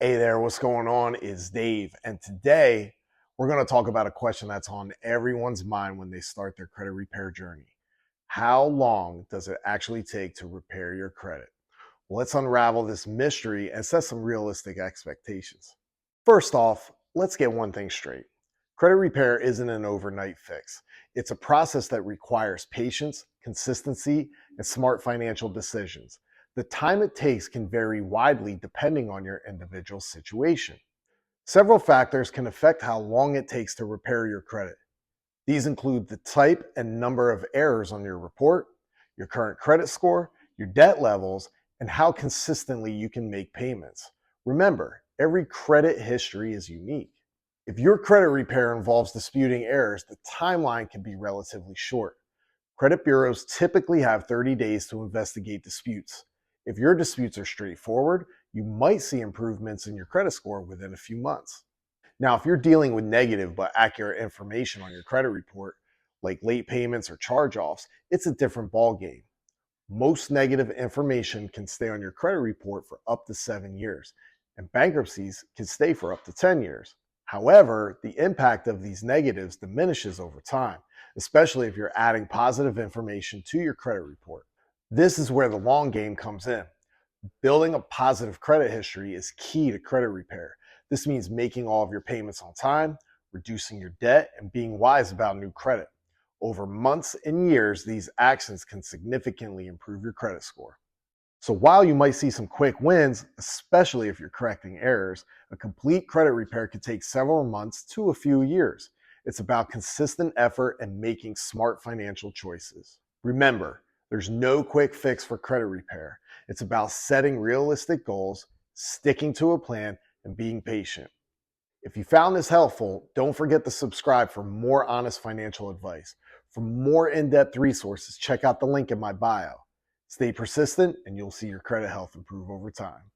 Hey there, what's going on? It's Dave, and today we're going to talk about a question that's on everyone's mind when they start their credit repair journey. How long does it actually take to repair your credit? Well, let's unravel this mystery and set some realistic expectations. First off, let's get one thing straight. Credit repair isn't an overnight fix. It's a process that requires patience, consistency, and smart financial decisions. The time it takes can vary widely depending on your individual situation. Several factors can affect how long it takes to repair your credit. These include the type and number of errors on your report, your current credit score, your debt levels, and how consistently you can make payments. Remember, every credit history is unique. If your credit repair involves disputing errors, the timeline can be relatively short. Credit bureaus typically have 30 days to investigate disputes. If your disputes are straightforward, you might see improvements in your credit score within a few months. Now, if you're dealing with negative but accurate information on your credit report, like late payments or charge-offs, it's a different ballgame. Most negative information can stay on your credit report for up to 7 years, and bankruptcies can stay for up to 10 years. However, the impact of these negatives diminishes over time, especially if you're adding positive information to your credit report. This is where the long game comes in. Building a positive credit history is key to credit repair. This means making all of your payments on time, reducing your debt, and being wise about new credit. Over months and years, these actions can significantly improve your credit score. So while you might see some quick wins, especially if you're correcting errors, a complete credit repair could take several months to a few years. It's about consistent effort and making smart financial choices. Remember, there's no quick fix for credit repair. It's about setting realistic goals, sticking to a plan, and being patient. If you found this helpful, don't forget to subscribe for more honest financial advice. For more in-depth resources, check out the link in my bio. Stay persistent, and you'll see your credit health improve over time.